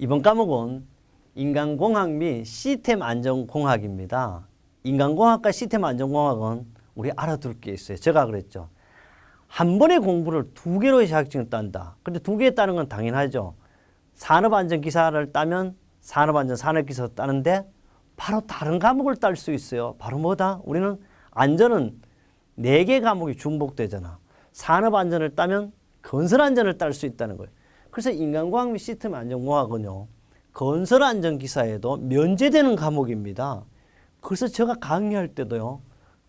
이번 과목은 인간공학 및 시스템 안전공학입니다. 인간공학과 시스템 안전공학은 우리 알아둘 게 있어요. 제가 그랬죠. 한 번에 공부를 두 개로 자격증을 딴다. 근데 두 개 따는 건 당연하죠. 산업안전기사를 따면 산업안전 산업기사 따는데 바로 다른 과목을 딸 수 있어요. 바로 뭐다? 우리는 안전은 4개 과목이 중복되잖아. 산업안전을 따면 건설안전을 딸 수 있다는 거예요. 그래서 인간공학 및 시스템 안전공학은요, 건설안전기사에도 면제되는 과목입니다. 그래서 제가 강의할 때도요,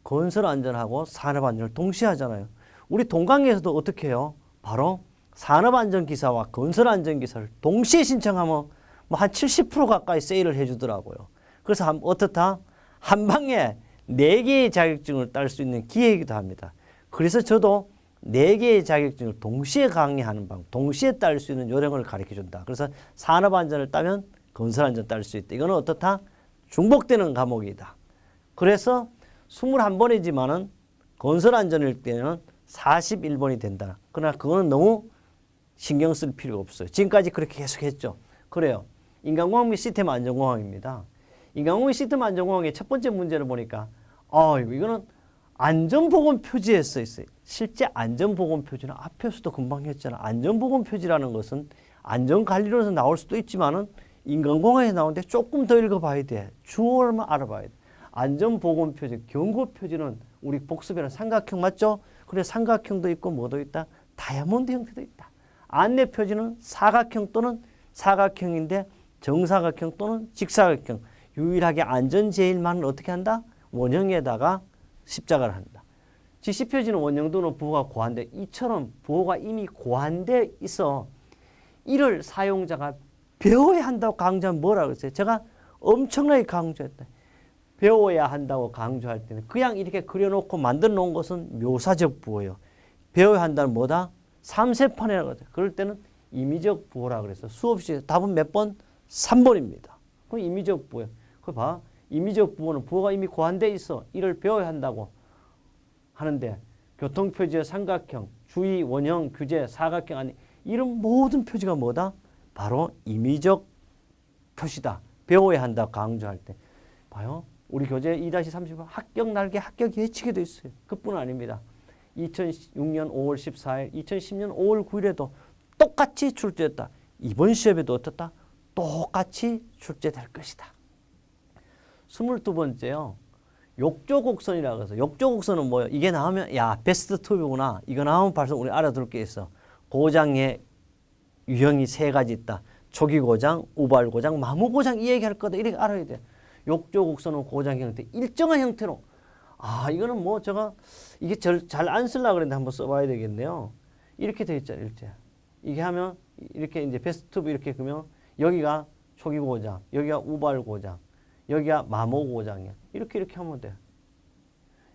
건설안전하고 산업안전을 동시에 하잖아요. 우리 동강에서도 어떻게 해요? 바로 산업안전기사와 건설안전기사를 동시에 신청하면 뭐 한 70% 가까이 세일을 해주더라고요. 그래서 어떻다? 한 방에 4개의 자격증을 딸 수 있는 기회이기도 합니다. 그래서 저도 4개의 자격증을 동시에 강의하는 방법, 동시에 딸 수 있는 요령을 가르쳐준다. 그래서 산업안전을 따면 건설안전 딸 수 있다. 이거는 어떻다? 중복되는 과목이다. 그래서 21번이지만은 건설안전일 때는 41번이 된다. 그러나 그거는 너무 신경 쓸 필요가 없어요. 지금까지 그렇게 계속 했죠. 그래요. 인간공학 및 시스템 안전공학입니다. 인간공학 및 시스템 안전공학의 첫 번째 문제를 보니까 이거는 안전보건 표지에 써 있어요. 실제 안전보건 표지는 앞에서도 금방 했잖아. 안전보건 표지라는 것은 안전관리로서 나올 수도 있지만은 인간공학에 나오는데 조금 더 읽어봐야 돼. 주어만 알아봐야 돼. 안전보건 표지, 경고 표지는 우리 복습에는 삼각형 맞죠? 그래 삼각형도 있고 뭐도 있다? 다이아몬드 형태도 있다. 안내 표지는 사각형 또는 사각형인데 정사각형 또는 직사각형. 유일하게 안전제일만은 어떻게 한다? 원형에다가 십자가를 한다. 지시표지는 원형도는 부호가 고한데 이처럼 부호가 이미 고한데 있어. 이를 사용자가 배워야 한다고 강조하면 뭐라고 했어요? 제가 엄청나게 강조했다. 배워야 한다고 강조할 때는 그냥 이렇게 그려놓고 만들어 놓은 것은 묘사적 부호예요. 배워야 한다는 뭐다? 3세판이라고 하죠. 그럴 때는 임의적 부호라고 그래서 수없이 답은 몇 번? 3번입니다. 그럼 임의적 부호예요. 그거 봐. 임의적 부호는 부호가 이미 고한돼 있어. 이를 배워야 한다고 하는데 교통표지의 삼각형, 주의, 원형, 규제, 사각형 아니 이런 모든 표지가 뭐다? 바로 임의적 표시다. 배워야 한다고 강조할 때. 봐요. 우리 교재 2-30번 합격 날개 합격 예측에도 있어요. 그뿐 아닙니다. 2006년 5월 14일, 2010년 5월 9일에도 똑같이 출제했다. 이번 시험에도 어떻다? 똑같이 출제될 것이다. 22번째요. 욕조곡선이라고 해서 욕조곡선은 뭐예요? 이게 나오면 야 베스트 투비구나. 이거 나오면 벌써 우리 알아둘 게 있어. 고장의 유형이 3가지 있다. 초기고장, 우발고장, 마모고장 이 얘기할 거다. 이렇게 알아야 돼. 욕조곡선은 고장 형태, 일정한 형태로. 이거는 뭐 제가 이게 잘 안 쓰려고 그랬는데 한번 써봐야 되겠네요. 이렇게 돼 있잖아요. 일제. 이게 하면 이렇게 이제 베스트 투비 이렇게 그러면 여기가 초기고장, 여기가 우발고장, 여기가 마모고장이야. 이렇게 하면 돼.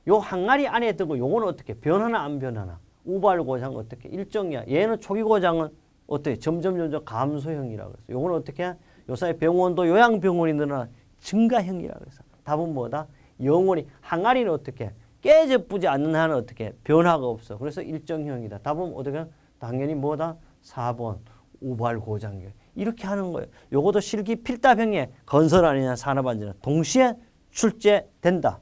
요 항아리 안에 들고 요거는 어떻게 변하나 안 변하나? 우발고장 어떻게? 일정이야. 얘는 초기고장은 어떻게? 점점 감소형이라고 그래서 요거는 어떻게? 요 사이 병원도 요양병원이 늘어나 증가형이라고 그래서 답은 뭐다? 영원히 항아리는 어떻게? 깨져쁘지 않는 한은 어떻게? 변화가 없어. 그래서 일정형이다. 답은 어떻게? 당연히 뭐다? 4번 우발고장이야. 이렇게 하는 거예요. 요것도 실기 필답형의 건설 아니냐 산업안전이냐 동시에 출제된다.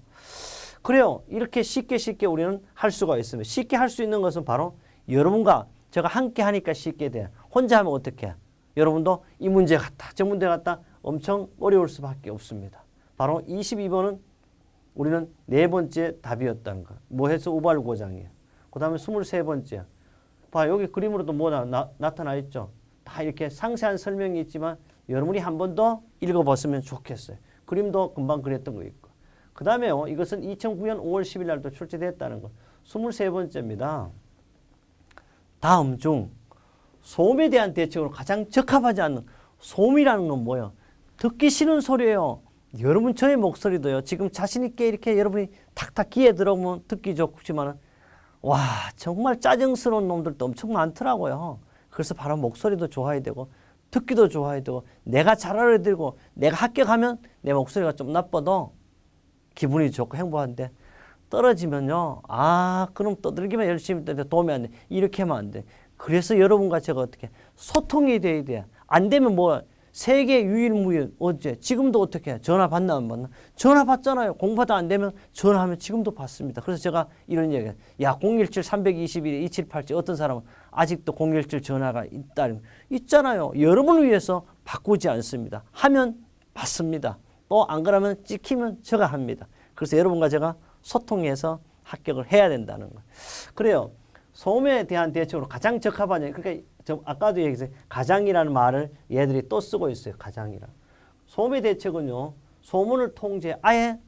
그래요. 이렇게 쉽게 우리는 할 수가 있습니다. 쉽게 할 수 있는 것은 바로 여러분과 제가 함께 하니까 쉽게 돼. 혼자 하면 어떻게? 여러분도 이 문제 같다, 저 문제 같다 엄청 어려울 수밖에 없습니다. 바로 22번은 우리는 4번째 답이었다는 거. 뭐 해서 우발고장이에요. 그 다음에 23번째. 봐, 여기 그림으로도 뭐 나타나 있죠. 다 이렇게 상세한 설명이 있지만 여러분이 한 번 더 읽어봤으면 좋겠어요. 그림도 금방 그렸던 거 있고. 그 다음에요. 이것은 2009년 5월 10일 날도 출제됐다는 거. 23번째입니다. 다음 중 소음에 대한 대책으로 가장 적합하지 않는 소음이라는 건 뭐예요? 듣기 싫은 소리예요. 여러분 저의 목소리도요. 지금 자신 있게 이렇게 여러분이 탁탁 귀에 들어오면 듣기 좋지만은 와 정말 짜증스러운 놈들도 엄청 많더라고요. 그래서 바로 목소리도 좋아야 되고 듣기도 좋아야 되고 내가 잘 알아들고 내가 합격하면 내 목소리가 좀 나빠도 기분이 좋고 행복한데 떨어지면요. 그럼 떠들기만 열심히 떠도 도움이 안 돼. 이렇게 하면 안 돼. 그래서 여러분과 제가 어떻게 소통이 돼야 돼. 안 되면 뭐 세계 유일무이한 어제 지금도 어떻게 해? 전화 받나 안 받나? 전화 받잖아요. 공부도 안 되면 전화하면 지금도 받습니다. 그래서 제가 이런 얘기해요. 야 017-321-2787 어떤 사람은 아직도 017 전화가 있잖아요. 여러분을 위해서 바꾸지 않습니다. 하면 받습니다. 또 안 그러면 찍히면 제가 합니다. 그래서 여러분과 제가 소통해서 합격을 해야 된다는 거예요. 그래요. 소음에 대한 대책으로 가장 적합한, 그러니까 아까도 얘기했어요. 가장이라는 말을 얘들이 또 쓰고 있어요. 가장이라. 소음의 대책은요. 소음을 통제, 아예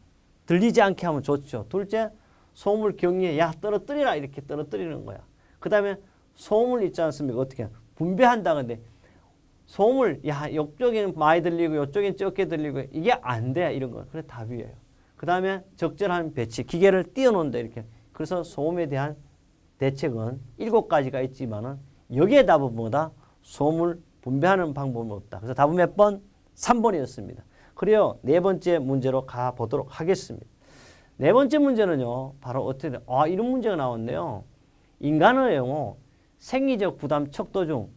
들리지 않게 하면 좋죠. 둘째, 소음을 경계해. 야 떨어뜨리라 이렇게 떨어뜨리는 거야. 그 다음에 소음을 있지 않습니까? 어떻게 분배한다. 근데 소음을 야 이쪽에는 많이 들리고 이쪽에는 적게 들리고 이게 안 돼. 이런 거. 그래 답이에요. 그 다음에 적절한 배치, 기계를 띄워놓는다 이렇게. 그래서 소음에 대한 대책은 7가지가 있지만은 여기에 답은 뭐다? 소음을 분배하는 방법은 없다. 그래서 답은 몇 번? 3번이었습니다. 그래요. 네 번째 문제로 가보도록 하겠습니다. 네 번째 문제는요. 바로 어떻게 돼? 이런 문제가 나왔네요. 인간의 생리적 부담 척도 중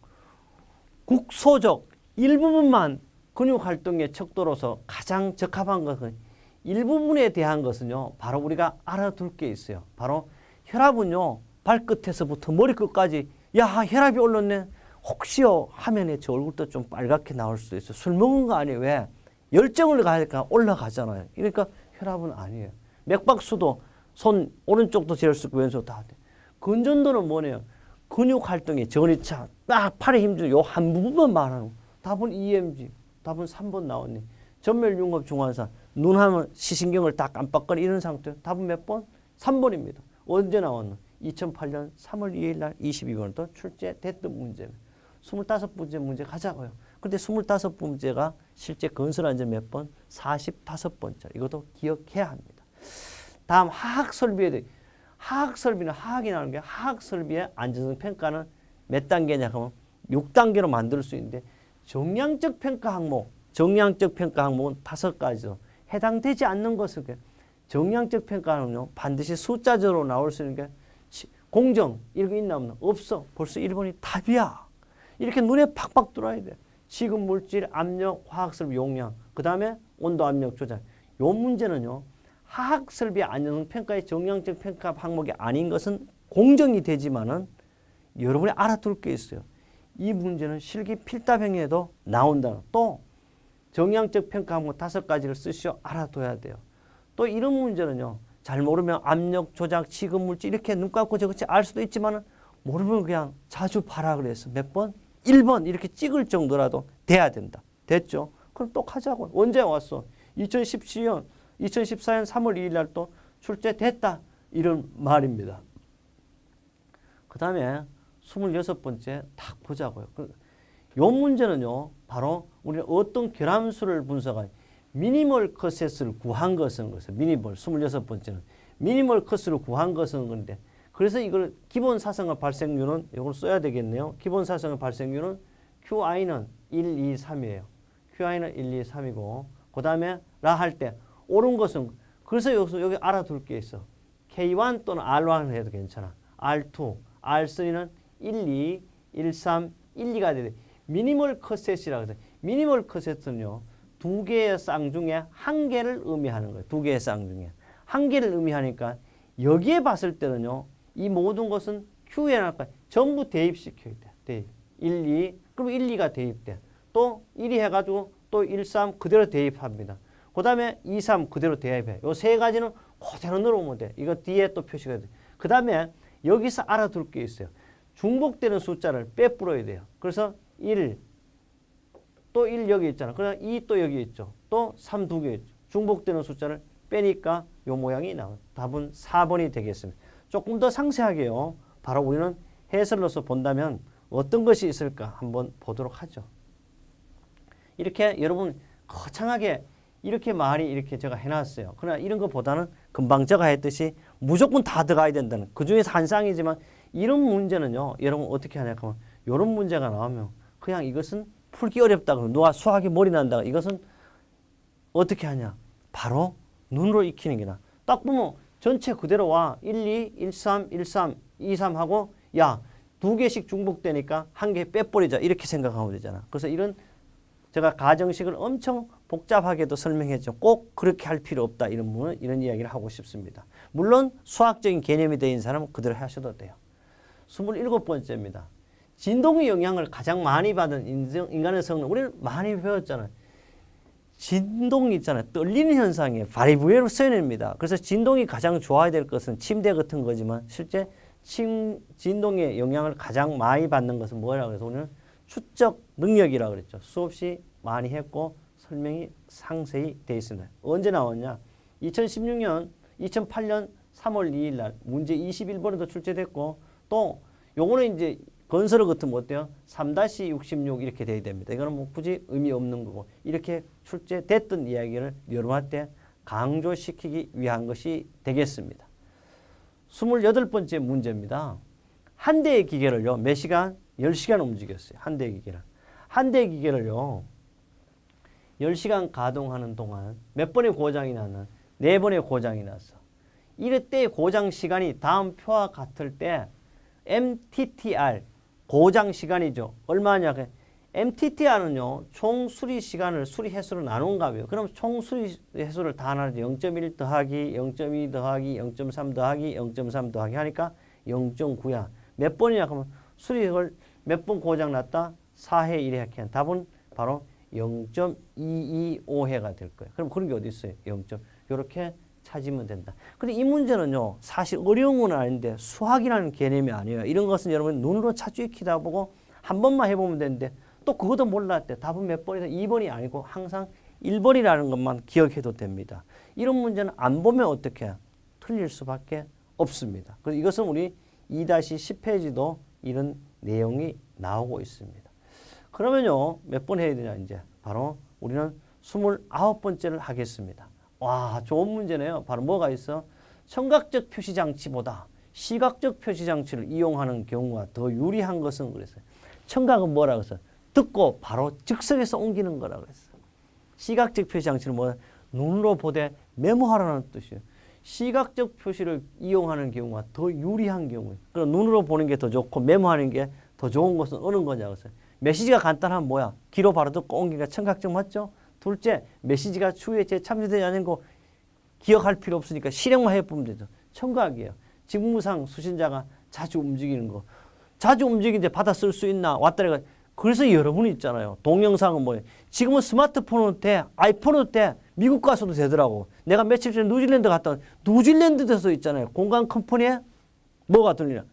국소적 일부분만 근육활동의 척도로서 가장 적합한 것은 일부분에 대한 것은요. 바로 우리가 알아둘 게 있어요. 바로 혈압은요. 발끝에서부터 머리끝까지 야 혈압이 올랐네. 혹시요 화면에 저 얼굴도 좀 빨갛게 나올 수도 있어요. 술 먹은 거 아니에요. 왜? 열정을 가니까 올라가잖아요. 그러니까 혈압은 아니에요. 맥박수도 손 오른쪽도 잴 수 있고 왼쪽도 다 돼. 근전도는 뭐네요? 근육 활동이 전이차 딱 팔에 힘주는 요 한 부분만 말하는 거. 답은 EMG. 답은 3번 나왔네. 전멸 융합 중환사. 눈 하면 시신경을 딱 깜빡거리 이런 상태. 답은 몇 번? 3번입니다. 언제 나왔나? 2008년 3월 2일 날 22번도 출제됐던 문제입니다. 25번째 문제 가자고요. 근데 25번째가 실제 건설한 지 몇 번? 45번째. 이것도 기억해야 합니다. 다음 하학설비에 대해. 하학설비는 하학이 나오는 게 하학설비의 안전성 평가는 몇 단계냐 하면 6단계로 만들 수 있는데 정량적 평가 항목, 정량적 평가 항목은 5가지로 해당되지 않는 것을 정량적 평가는요 반드시 숫자적으로 나올 수 있는 게 공정 이런 거 있나 없나? 없어. 벌써 1번이 답이야. 이렇게 눈에 팍팍 들어와야 돼. 지급 물질, 압력, 화학설비 용량, 그 다음에 온도 압력 조절. 요 문제는요 화학설비 안전성 평가의 정량적 평가 항목이 아닌 것은 공정이 되지만은 여러분이 알아둘 게 있어요. 이 문제는 실기 필답형에도 나온다. 또 정량적 평가 항목 5가지를 쓰시오. 알아둬야 돼요. 또 이런 문제는요. 잘 모르면 압력 조작, 지급 물질 이렇게 눈 감고 저것이 알 수도 있지만은 모르면 그냥 자주 봐라 그래서 몇 번? 1번 이렇게 찍을 정도라도 돼야 된다. 됐죠? 그럼 또 가자고. 언제 왔어? 2014년 3월 2일 날 또 출제됐다. 이런 말입니다. 그 다음에 26번째 딱 보자고요. 요 문제는요. 바로 우리는 어떤 결함수를 분석한 미니멀 컷셋을 구한 것은 미니멀 26번째는 미니멀 컷을 구한 것은 건데 그래서 이걸 기본 사성의 발생률은 이걸 써야 되겠네요. 기본 사성의 발생률은 QI는 1, 2, 3이에요. QI는 1, 2, 3이고 그 다음에 라 할 때 옳은 것은 그래서 여기 알아둘 게 있어. K1 또는 R1 해도 괜찮아. R2, R3는 1, 2, 1, 3, 1, 2가 돼. 미니멀 컷셋이라고 해서 미니멀 컷셋은요. 2개의 쌍 중에 1개를 의미하는 거예요. 2개의 쌍 중에 1개를 의미하니까 여기에 봤을 때는요. 이 모든 것은 Q에 나갈까 전부 대입시켜야 돼. 대입. 1, 2. 그럼 1, 2가 대입돼. 또 1이 해가지고 또 1, 3 그대로 대입합니다. 그 다음에 2, 3 그대로 대입해. 요 세 가지는 그대로 넣어오면 돼. 이거 뒤에 또 표시가 돼. 그 다음에 여기서 알아둘 게 있어요. 중복되는 숫자를 빼뿌려야 돼요. 그래서 1, 또 1 여기 있잖아. 그러나 2 또 여기 있죠. 또 3 두 개 있죠. 중복되는 숫자를 빼니까 요 모양이 나와요. 답은 4번이 되겠습니다. 조금 더 상세하게요. 바로 우리는 해설로서 본다면 어떤 것이 있을까 한번 보도록 하죠. 이렇게 여러분 거창하게 이렇게 말이 이렇게 제가 해놨어요. 그러나 이런 것보다는 금방 제가 했듯이 무조건 다 들어가야 된다는 그 중에서 한 쌍이지만 이런 문제는요. 여러분 어떻게 하냐 하면 이런 문제가 나오면 그냥 이것은 풀기 어렵다 그러면 누가 수학이 머리 난다 이것은 어떻게 하냐 바로 눈으로 익히는 게 나. 딱 보면 전체 그대로 와 1, 2, 1, 3, 1, 3, 2, 3 하고 야 2개씩 중복되니까 1개 빼버리자 이렇게 생각하면 되잖아. 그래서 이런 제가 가정식을 엄청 복잡하게도 설명했죠. 꼭 그렇게 할 필요 없다. 이런 이야기를 하고 싶습니다. 물론 수학적인 개념이 되어 있는 사람은 그대로 하셔도 돼요. 27번째입니다. 진동의 영향을 가장 많이 받은 인간의 성능. 우리는 많이 배웠잖아요. 진동이 있잖아요. 떨리는 현상이에요. 바이브레이션입니다. 그래서 진동이 가장 좋아야 될 것은 침대 같은 거지만 실제 진동의 영향을 가장 많이 받는 것은 뭐라고 해서 오늘 추적 능력이라고 그랬죠. 수없이 많이 했고 설명이 상세히 되어 있습니다. 언제 나왔냐? 2016년, 2008년 3월 2일 날 문제 21번에도 출제됐고 또 요거는 이제 건설어 같은 뭐 어때요? 3-66 이렇게 돼야 됩니다. 이거는 뭐 굳이 의미 없는 거고 이렇게 출제됐던 이야기를 여러분한테 강조시키기 위한 것이 되겠습니다. 28번째 문제입니다. 한 대의 기계를요. 몇 시간? 10시간 움직였어요. 한 대의 기계를. 한 대의 기계를요. 10시간 가동하는 동안 몇 번의 고장이 나는? 4번의 고장이 났어. 이때 고장 시간이 다음 표와 같을 때 MTTR 고장 시간이죠. 얼마냐? MTTR은요. 총 수리 시간을 수리 횟수로 나눈 값이에요. 그럼 총 수리 횟수를 다 나누죠. 0.1 더하기 0.2 더하기 0.3 더하기 0.3 더하기 하니까 0.9야. 몇 번이냐? 그러면 수리를 몇 번 고장 났다? 4회 1회 하면 답은 바로 0.225회가 될 거예요. 그럼 그런 게 어디 있어요? 0. 이렇게 찾으면 된다. 근데 이 문제는요. 사실 어려운 건 아닌데 수학이라는 개념이 아니에요. 이런 것은 여러분 눈으로 차주익히다 보고 한 번만 해보면 되는데 또 그것도 몰랐대. 답은 몇 번이다? 2번이 아니고 항상 1번이라는 것만 기억해도 됩니다. 이런 문제는 안 보면 어떻게 해요? 틀릴 수밖에 없습니다. 그래서 이것은 우리 2-10페이지도 이런 내용이 나오고 있습니다. 그러면요. 몇 번 해야 되냐 이제. 바로 우리는 29번째를 하겠습니다. 와, 좋은 문제네요. 바로 뭐가 있어? 청각적 표시장치보다 시각적 표시장치를 이용하는 경우가 더 유리한 것은 그랬어요. 청각은 뭐라고 했어요? 듣고 바로 즉석에서 옮기는 거라고 했어요. 시각적 표시장치는 뭐야? 눈으로 보되 메모하라는 뜻이에요. 시각적 표시를 이용하는 경우가 더 유리한 경우예요. 그럼 눈으로 보는 게 더 좋고 메모하는 게 더 좋은 것은 어느 거냐고 했어요. 메시지가 간단하면 뭐야? 귀로 바로 듣고 옮기니까 청각적 맞죠? 둘째, 메시지가 추후에 재참조되지 않는 거 기억할 필요 없으니까 실행만 해보면 되죠. 청각이에요. 직무상 수신자가 자주 움직이는 거. 자주 움직이는데 받아 쓸 수 있나? 왔다리가. 그래서 여러분이 있잖아요. 동영상은 뭐예요? 지금은 스마트폰으로 돼. 아이폰으로 돼. 미국 가서도 되더라고. 내가 며칠 전에 뉴질랜드 갔다 뉴질랜드에서 있잖아요. 공간 컴퍼니에 뭐가 들리냐?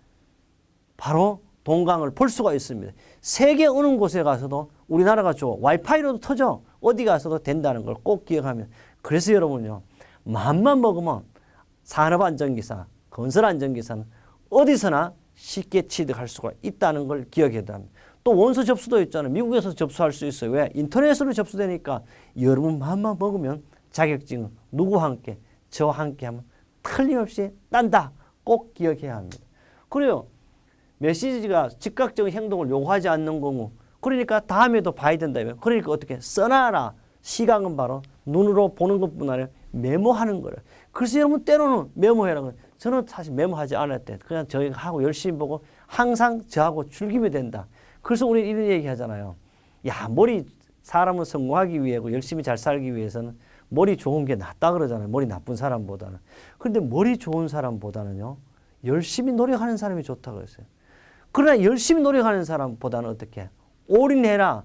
바로 동강을 볼 수가 있습니다. 세계 어느 곳에 가서도 우리나라가 좋아. 와이파이로도 터져. 어디 가서도 된다는 걸 꼭 기억하면. 그래서 여러분요. 마음만 먹으면 산업안전기사, 건설안전기사는 어디서나 쉽게 취득할 수가 있다는 걸 기억해야 합니다. 또 원서 접수도 있잖아요. 미국에서 접수할 수 있어요. 왜? 인터넷으로 접수되니까 여러분 마음만 먹으면 자격증은 누구와 함께? 저와 함께 하면 틀림없이 딴다. 꼭 기억해야 합니다. 그래요. 메시지가 즉각적인 행동을 요구하지 않는 경우 그러니까 다음에도 봐야 된다면 그러니까 어떻게 써놔라. 시각은 바로 눈으로 보는 것뿐 아니라 메모하는 거예요. 그래서 여러분 때로는 메모해라. 저는 사실 메모하지 않았대. 그냥 저희가 하고 열심히 보고 항상 저하고 즐기면 된다. 그래서 우리 이런 얘기 하잖아요. 야, 사람은 성공하기 위해고 열심히 잘 살기 위해서는 머리 좋은 게 낫다 그러잖아요. 머리 나쁜 사람보다는. 그런데 머리 좋은 사람보다는요. 열심히 노력하는 사람이 좋다고 했어요. 그러나 열심히 노력하는 사람보다는 어떻게? 올인해라,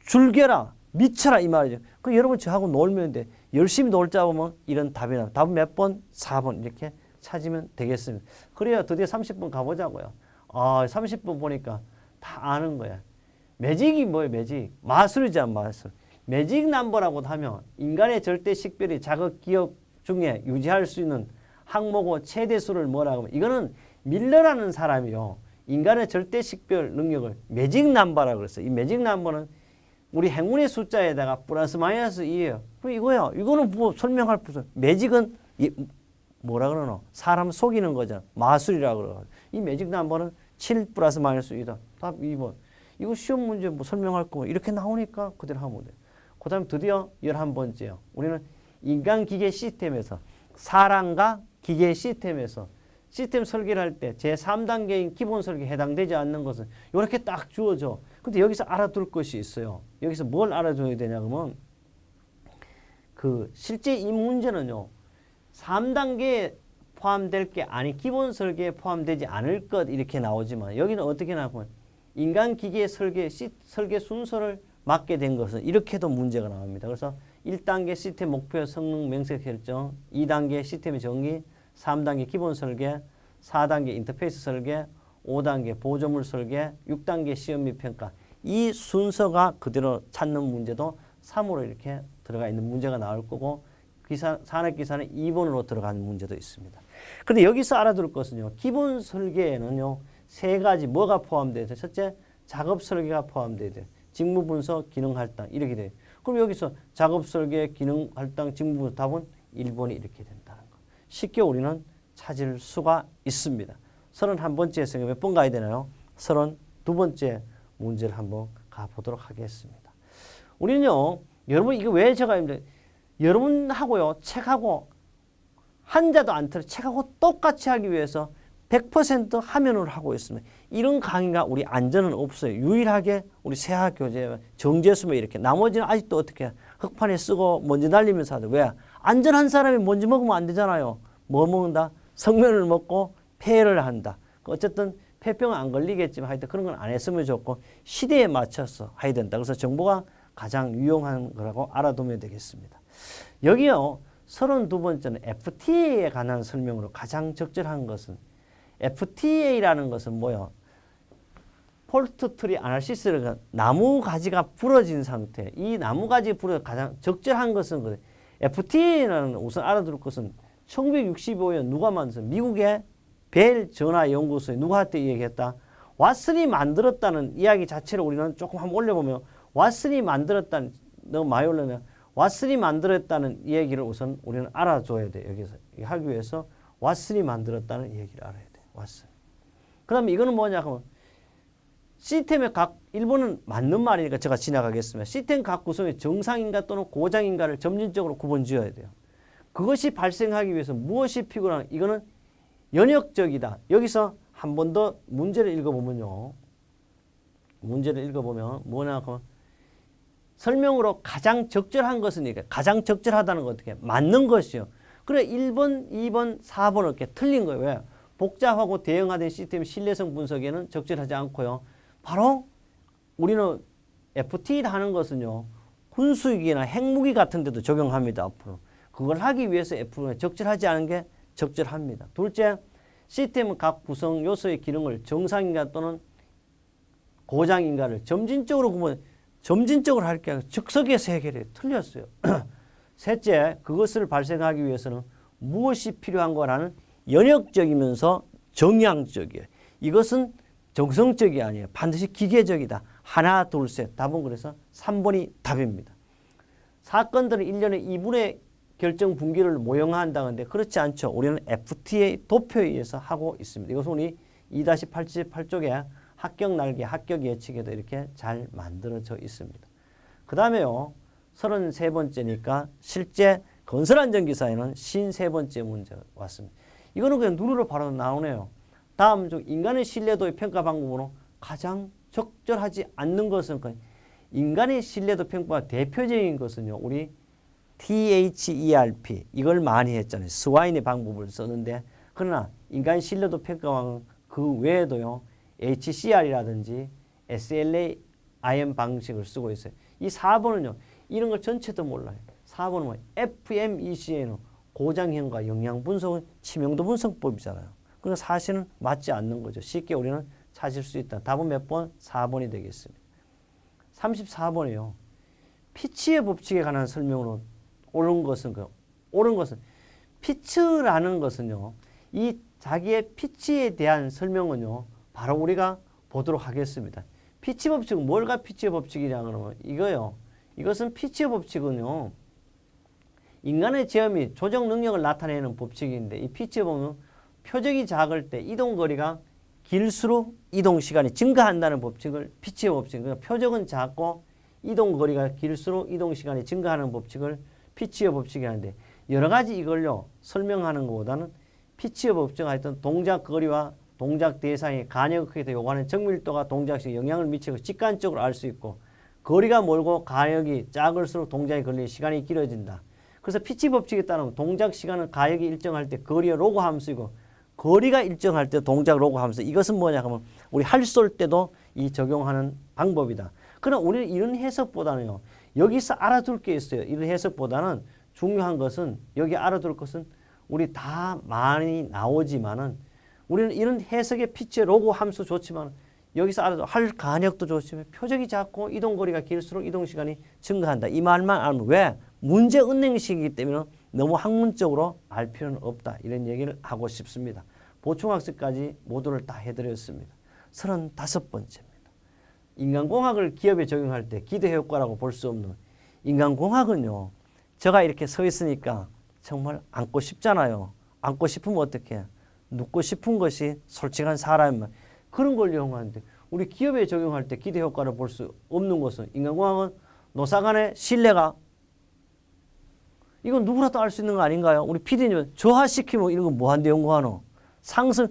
즐겨라, 미쳐라 이 말이죠. 그 여러분 저하고 놀면 돼. 열심히 놀자 보면 이런 답이 나와요. 답은 몇 번? 4번 이렇게 찾으면 되겠습니다. 그래야 드디어 30분 가보자고요. 30분 보니까 다 아는 거야. 매직이 뭐예요? 매직. 마술이잖아, 마술. 매직 넘버라고 하면 인간의 절대 식별이 자극 기억 중에 유지할 수 있는 항목의 최대수를 뭐라고 하면 이거는 밀러라는 사람이요. 인간의 절대 식별 능력을 매직 넘버라고 그랬어요. 이 매직 넘버는 우리 행운의 숫자에다가 플러스 마이너스 2예요. 그럼 이거야. 이거는 뭐 설명할 필요 없어. 매직은 뭐라 그러노? 사람 속이는 거잖아. 마술이라고 그러고. 이 매직 넘버는 7 플러스 마이너스 2다. 답 2번. 이거 시험 문제 뭐 설명할 거 이렇게 나오니까 그대로 하면 돼. 그 다음에 드디어 11번째요. 우리는 인간 기계 시스템에서 사람과 기계 시스템에서 시스템 설계를 할 때 제3단계인 기본 설계에 해당되지 않는 것은 이렇게 딱 주어져. 근데 여기서 알아둘 것이 있어요. 여기서 뭘 알아줘야 되냐 그러면 그 실제 이 문제는요. 3단계에 포함될 게 아니 기본 설계에 포함되지 않을 것 이렇게 나오지만 여기는 어떻게 나오면 인간 기계 설계 순서를 맞게 된 것은 이렇게도 문제가 나옵니다. 그래서 1단계 시스템 목표 성능 명세 결정, 2단계 시스템의 정의, 3단계 기본 설계, 4단계 인터페이스 설계, 5단계 보조물 설계, 6단계 시험 및 평가. 이 순서가 그대로 찾는 문제도 3으로 이렇게 들어가 있는 문제가 나올 거고 산업기사는 2번으로 들어가는 문제도 있습니다. 그런데 여기서 알아둘 것은요. 기본 설계에는요. 세 가지 뭐가 포함되어 있어요. 첫째, 작업 설계가 포함되어 있어요. 직무 분석, 기능 할당 이렇게 돼요. 그럼 여기서 작업 설계, 기능 할당, 직무 분석 답은 1번이 이렇게 된다는 거. 쉽게 우리는 찾을 수가 있습니다. 31번째에서 몇 번 가야 되나요? 32번째 문제를 한번 가보도록 하겠습니다. 우리는요. 여러분 이거 왜 제가 여러분하고요. 책하고 한자도 안 틀어 책하고 똑같이 하기 위해서 100% 화면으로 하고 있습니다. 이런 강의가 우리 안전은 없어요. 유일하게 우리 세학 교재 정제수면 이렇게 나머지는 아직도 어떻게 흑판에 쓰고 먼지 날리면서 하죠. 왜? 안전한 사람이 먼지 먹으면 안 되잖아요. 뭐 먹는다? 성면을 먹고 폐를 한다. 어쨌든 폐병은 안 걸리겠지만 하여튼 그런 건 안 했으면 좋고 시대에 맞춰서 해야 된다. 그래서 정보가 가장 유용한 거라고 알아두면 되겠습니다. 여기요. 32번째는 FTA에 관한 설명으로 가장 적절한 것은 FTA라는 것은 뭐요? 폴트 트리 아날시스를 나무 가지가 부러진 상태. 이 나무 가지 부러져 가장 적절한 것은 FTA라는 우선 알아둘 것은 1965년 누가 만들었어요? 미국의 벨 전화 연구소에 누가 한테 얘기했다? 왓슨이 만들었다는 이야기 자체를 우리는 조금 한번 올려보면 왓슨이 만들었다는 너무 많이 올려면 왓슨이 만들었다는 얘기를 우선 우리는 알아줘야 돼. 여기서 하기 위해서 왓슨이 만들었다는 얘기를 알아야 돼. 왓슨. 그 다음에 이거는 뭐냐 하면 시스템의 각 일본은 맞는 말이니까 제가 지나가겠습니다. 시스템 각 구성의 정상인가 또는 고장인가를 점진적으로 구분 지어야 돼요. 그것이 발생하기 위해서 무엇이 필요하나 이거는 연역적이다. 여기서 한 번 더 문제를 읽어보면요. 문제를 읽어보면 뭐냐 하면 설명으로 가장 적절한 것은 이게 가장 적절하다는 건 어떻게 맞는 것이요. 그래 1번, 2번, 4번 이렇게 틀린 거예요. 왜? 복잡하고 대형화된 시스템 신뢰성 분석에는 적절하지 않고요. 바로 우리는 FT를 하는 것은요. 군수기나 핵무기 같은 데도 적용합니다. 앞으로. 그걸 하기 위해서 F는 적절하지 않은 게 적절합니다. 둘째, 시스템은 각 구성 요소의 기능을 정상인가 또는 고장인가를 점진적으로 구분, 점진적으로 할 게 아니라 즉석에서 해결해. 틀렸어요. 셋째, 그것을 발생하기 위해서는 무엇이 필요한 거라는 연역적이면서 정량적이에요. 이것은 정성적이 아니에요. 반드시 기계적이다. 하나, 둘, 셋. 답은 그래서 3번이 답입니다. 사건들은 1년에 2분의 결정 분기를 모형화한다는데 그렇지 않죠. 우리는 FTA 도표에 의해서 하고 있습니다. 이것은 우리 2-88쪽에 합격 날개, 합격 예측에도 이렇게 잘 만들어져 있습니다. 그 다음에요. 33번째니까 실제 건설안전기사에는 53번째 문제가 왔습니다. 이거는 그냥 누르로 바로 나오네요. 다음 중 인간의 신뢰도의 평가 방법으로 가장 적절하지 않는 것은 인간의 신뢰도 평가 대표적인 것은요. 우리 THERP 이걸 많이 했잖아요. 스와인의 방법을 썼는데 그러나 인간 신뢰도 평가왕은 그 외에도요. HCR이라든지 SLAIM 방식을 쓰고 있어요. 이 4번은요. 이런 걸 전체도 몰라요. 4번은 뭐 FMEC에는 고장형과 영양 분석은 치명도 분석법이잖아요. 그러니까 사실은 맞지 않는 거죠. 쉽게 우리는 찾을 수 있다. 답은 몇 번? 4번이 되겠습니다. 34번이요. 피치의 법칙에 관한 설명으로 옳은 것은 피츠라는 것은요. 이 자기의 피치에 대한 설명은요. 바로 우리가 보도록 하겠습니다. 피치 법칙은 뭘가 피치의 법칙이냐 그러면 이거요. 이것은 피치의 법칙은요. 인간의 제어 및 조정 능력을 나타내는 법칙인데 이 피치에 보면 표적이 작을 때 이동거리가 길수록 이동시간이 증가한다는 법칙을 피치의 법칙, 그러니까 표적은 작고 이동거리가 길수록 이동시간이 증가하는 법칙을 피치의 법칙이 하는데 여러 가지 이걸요 설명하는 것보다는 피치의 법칙은 하여튼 동작 거리와 동작 대상의 간역의 크기에 요구하는 정밀도가 동작에 영향을 미치고 직관적으로 알 수 있고 거리가 멀고 간역이 작을수록 동작에 걸리는 시간이 길어진다. 그래서 피치 법칙에 따르면 동작 시간은 가역이 일정할 때 거리의 로그 함수이고 거리가 일정할 때 동작 로그 함수. 이것은 뭐냐 하면 우리 할 쏠 때도 이 적용하는 방법이다. 그러나 우리는 이런 해석보다는요. 여기서 알아둘 게 있어요. 이런 해석보다는 중요한 것은 여기 알아둘 것은 우리 다 많이 나오지만은 우리는 이런 해석의 피치의 로그 함수 좋지만 여기서 알아도 할 간역도 좋지만 표적이 작고 이동거리가 길수록 이동시간이 증가한다. 이 말만 알면 왜? 문제 은행식이기 때문에 너무 학문적으로 알 필요는 없다. 이런 얘기를 하고 싶습니다. 보충학습까지 모두를 다 해드렸습니다. 35번째입니다. 인간공학을 기업에 적용할 때 기대효과라고 볼 수 없는 인간공학은요. 제가 이렇게 서 있으니까 정말 앉고 싶잖아요. 앉고 싶으면 어떻게 해? 눕고 싶은 것이 솔직한 사람이면 그런 걸 이용하는데 우리 기업에 적용할 때 기대효과를 볼 수 없는 것은 인간공학은 노사 간의 신뢰가 이건 누구라도 알 수 있는 거 아닌가요? 우리 PD님은 저하시키면 이런 거 뭐한데 연구하노? 상승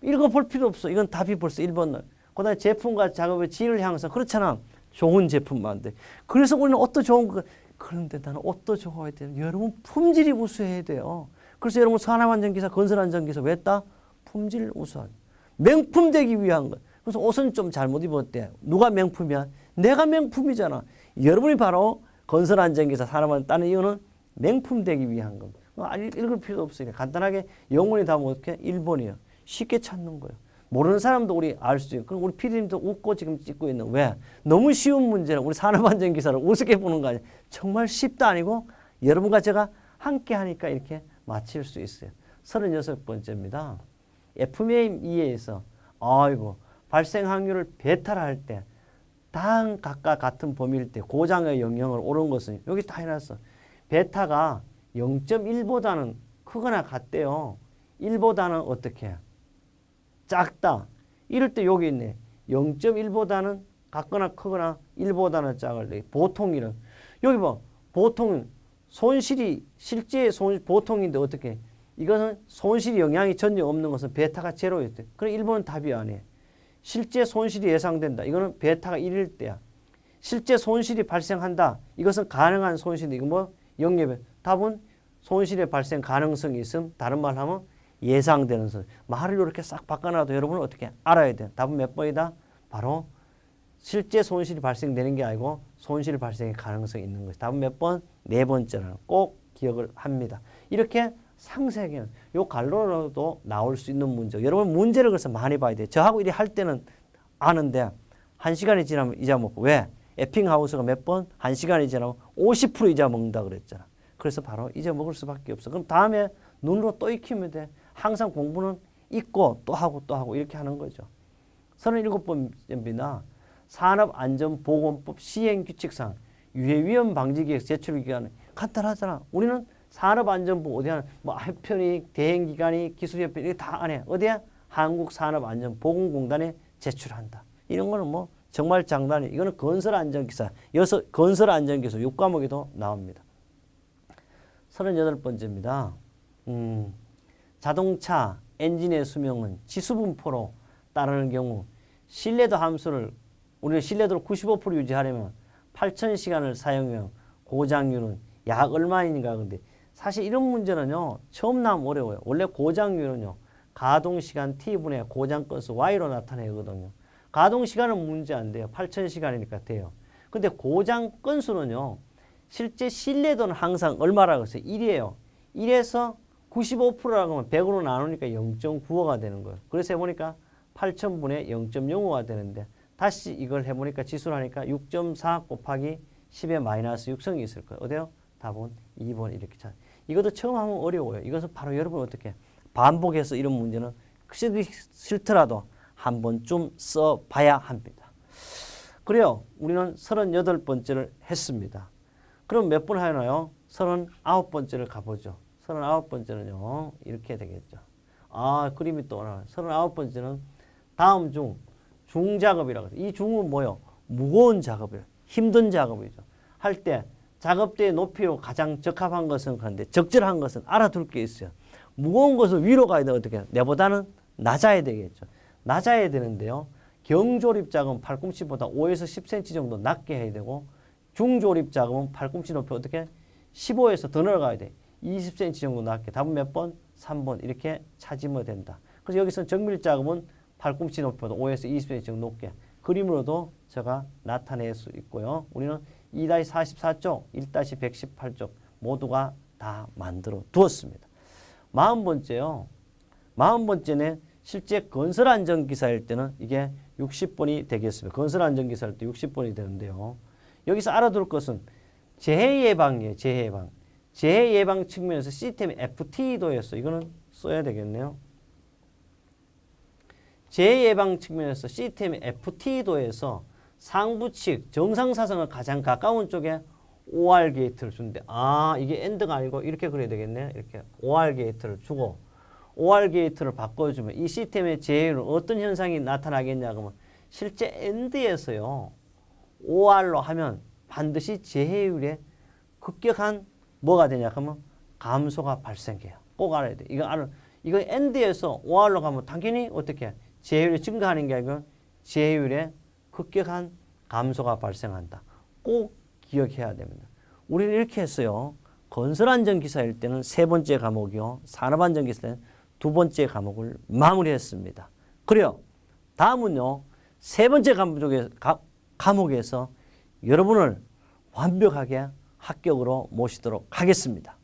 이런 거 볼 필요 없어. 이건 답이 벌써 1번. 그 다음에 제품과 작업의 질을 향해서 그렇잖아. 좋은 제품 만들. 그래서 우리는 옷도 좋은 거. 그런데 나는 옷도 좋아야 돼요. 여러분 품질이 우수해야 돼요. 그래서 여러분 산업안전기사, 건설안전기사 왜 했다? 품질 우수한. 명품 되기 위한 것. 그래서 옷은 좀 잘못 입었대. 누가 명품이야? 내가 명품이잖아. 여러분이 바로 건설안전기사, 산업안전 따는 이유는 명품 되기 위한 것. 읽을 필요도 없어요. 간단하게 영문이 다 어떻게? 1번이에요. 쉽게 찾는 거예요. 모르는 사람도 우리 알 수 있고 그럼 우리 PD님도 웃고 지금 찍고 있는 왜? 너무 쉬운 문제는 우리 산업안전기사를 우습게 보는 거 아니에요. 정말 쉽도 아니고 여러분과 제가 함께 하니까 이렇게 맞힐 수 있어요. 36번째입니다. FMEA에서 아이고 발생 확률을 베타를 할 때 당 각각 같은 범위일 때 고장의 영역을 오른 것은 여기 다 해놨어. 베타가 0.1보다는 크거나 같대요. 1보다는 어떻게 해? 작다. 이럴 때 여기 있네. 0.1보다는 같거나 크거나 1보다는 작을 때 보통이는 여기 봐. 보통은 손실이 실제 보통인데 어떻게? 이것은 손실이 영향이 전혀 없는 것은 베타가 제로였대. 그럼 1번은 답이 아니에요. 실제 손실이 예상된다. 이거는 베타가 1일 때야. 실제 손실이 발생한다. 이것은 가능한 손실인데 이거 뭐? 영역에 답은 손실의 발생 가능성이 있음. 다른 말 하면 예상되는 손실. 말을 이렇게 싹 바꿔놔도 여러분은 어떻게 알아야 돼? 답은 몇 번이다? 바로 실제 손실이 발생되는 게 아니고 손실 발생의 가능성이 있는 것이. 답은 몇 번? 4번째라는 꼭 기억을 합니다. 이렇게 상세하게 요 갈로라도 나올 수 있는 문제. 여러분 문제를 그래서 많이 봐야 돼요. 저하고 이리 할 때는 아는데 1시간이 지나면 잊어먹고 왜? 에핑하우스가 몇 번? 1시간이 지나면 50% 잊어먹는다 그랬잖아. 그래서 바로 잊어먹을 수밖에 없어. 그럼 다음에 눈으로 또 익히면 돼. 항상 공부는 잊고 또 하고 이렇게 하는 거죠. 37번째입니다. 산업안전보건법 시행규칙상 유해위험 방지기획 제출기간 간단하잖아. 우리는 산업안전부 어디 하나 뭐 해편이 대행기관이 기술협회 이게 다 안 해. 어디야? 한국산업안전보건공단에 제출한다. 이런 거는 뭐 정말 장난이. 이거는 건설안전기사. 여기서 건설안전기사 6과목에도 나옵니다. 38번째입니다. 자동차 엔진의 수명은 지수분포로 따르는 경우 신뢰도 함수를 우리가 신뢰도를 95% 유지하려면 8,000시간을 사용하면 고장률은 약 얼마인가. 근데 사실 이런 문제는요. 처음 나오면 어려워요. 원래 고장률은요. 가동시간 T분의 고장 건수 Y로 나타내거든요. 가동시간은 문제 안 돼요. 8,000시간이니까 돼요. 근데 고장 건수는요. 실제 신뢰도는 항상 얼마라고 했어요? 1이에요. 1에서 95%라고 하면 100으로 나누니까 0.95가 되는 거예요. 그래서 해보니까 8,000분의 0.05가 되는데 다시 이걸 해보니까 지수를 하니까 6.4 곱하기 10의 마이너스 6성이 있을 거예요. 어때요? 답은 2번 이렇게 찾. 이것도 처음 하면 어려워요. 이것은 바로 여러분 어떻게 반복해서 이런 문제는 쓰기 싫더라도 한 번쯤 써봐야 합니다. 그래요. 우리는 38번째를 했습니다. 그럼 몇 번 하나요? 39번째를 가보죠. 39번째는요. 이렇게 되겠죠. 그림이 또 하나. 39번째는 다음 중 중작업이라고 해요. 이 중은 뭐요? 무거운 작업이에요. 힘든 작업이죠. 할 때 작업대의 높이로 가장 적합한 것은 그런데 적절한 것은 알아둘 게 있어요. 무거운 것을 위로 가야 돼. 어떻게? 내보다는 낮아야 되겠죠. 낮아야 되는데요. 경조립 자금은 팔꿈치보다 5에서 10cm 정도 낮게 해야 되고 중조립 자금은 팔꿈치 높이 어떻게? 15에서 더 내려가야 돼. 20cm 정도 낮게. 답은 몇 번? 3번. 이렇게 찾으면 된다. 그래서 여기서 정밀 자금은 팔꿈치 높이보다 5에서 20cm 정도 높게. 그림으로도 제가 나타낼 수 있고요. 우리는 2-44쪽, 1-118쪽 모두가 다 만들어 두었습니다. 40번째요. 40번째는 실제 건설안전기사일 때는 이게 60번이 되겠습니다. 건설안전기사일 때 60번이 되는데요. 여기서 알아둘 것은 재해예방이에요. 재해예방. 재해예방 측면에서 시스템이 FT도였어. 이거는 써야 되겠네요. 재해예방 측면에서 시스템이 FT도에서 상부 측 정상사선을 가장 가까운 쪽에 OR 게이트를 주는데 이게 엔드가 아니고 이렇게 그려야 되겠네요. 이렇게 OR 게이트를 주고 OR 게이트를 바꿔주면 이 시스템의 재해율은 어떤 현상이 나타나겠냐 그러면 실제 엔드에서요. OR로 하면 반드시 재해율에 급격한 뭐가 되냐 그러면 감소가 발생해요. 꼭 알아야 돼. 이거 엔드에서 OR로 가면 당연히 어떻게 재해율이 증가하는 게 아니고 재해율에 급격한 감소가 발생한다. 꼭 기억해야 됩니다. 우리는 이렇게 했어요. 건설안전기사일 때는 세 번째 과목이요. 산업안전기사일 때는 두 번째 과목을 마무리했습니다. 그래요. 다음은요. 세 번째 과목에서 여러분을 완벽하게 합격으로 모시도록 하겠습니다.